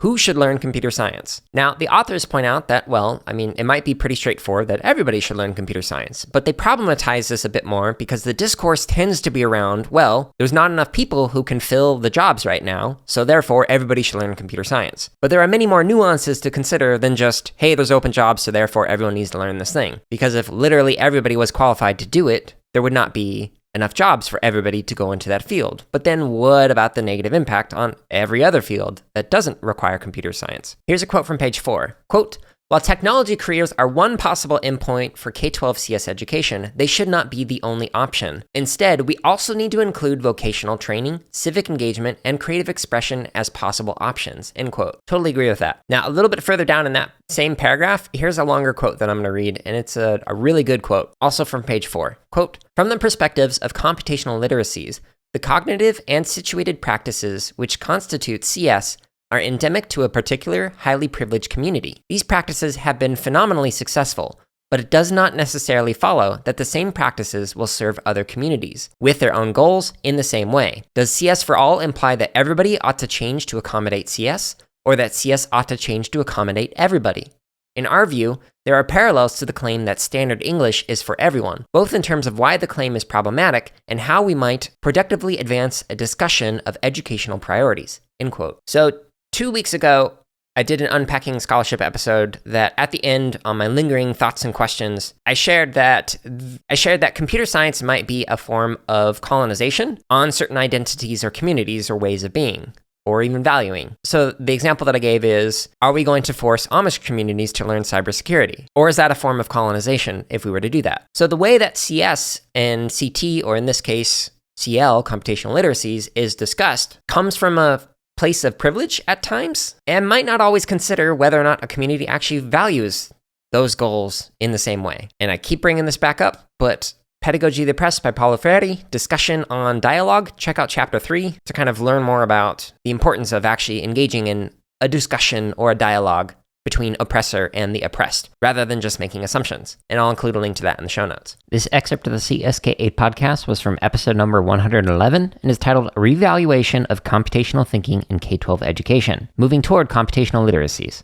who should learn computer science? Now, the authors point out that, it might be pretty straightforward that everybody should learn computer science, but they problematize this a bit more because the discourse tends to be around, there's not enough people who can fill the jobs right now, so therefore everybody should learn computer science. But there are many more nuances to consider than just, hey, there's open jobs, so therefore everyone needs to learn this thing. Because if literally everybody was qualified to do it, there would not be enough jobs for everybody to go into that field. But then what about the negative impact on every other field that doesn't require computer science? Here's a quote from page 4. Quote, "While technology careers are one possible endpoint for K-12 CS education, they should not be the only option. Instead, we also need to include vocational training, civic engagement, and creative expression as possible options." End quote. Totally agree with that. Now, a little bit further down in that same paragraph, here's a longer quote that I'm going to read, and it's a really good quote, also from page 4. Quote, "From the perspectives of computational literacies, the cognitive and situated practices which constitute CS are endemic to a particular highly privileged community. These practices have been phenomenally successful, but it does not necessarily follow that the same practices will serve other communities with their own goals in the same way. Does CS for all imply that everybody ought to change to accommodate CS, or that CS ought to change to accommodate everybody? In our view, there are parallels to the claim that standard English is for everyone, both in terms of why the claim is problematic and how we might productively advance a discussion of educational priorities." End quote. So 2 weeks ago, I did an Unpacking Scholarship episode that at the end, on my lingering thoughts and questions, I shared that computer science might be a form of colonization on certain identities or communities or ways of being, or even valuing. So the example that I gave is, are we going to force Amish communities to learn cybersecurity? Or is that a form of colonization if we were to do that? So the way that CS and CT, or in this case, CL, computational literacies, is discussed comes from a place of privilege at times, and might not always consider whether or not a community actually values those goals in the same way. And I keep bringing this back up, but Pedagogy of the Oppressed by Paulo Freire, discussion on dialogue, check out chapter 3 to kind of learn more about the importance of actually engaging in a discussion or a dialogue between oppressor and the oppressed, rather than just making assumptions. And I'll include a link to that in the show notes. This excerpt of the CSK8 podcast was from episode number 111 and is titled Revaluation of Computational Thinking in K-12 Education, Moving Toward Computational Literacies.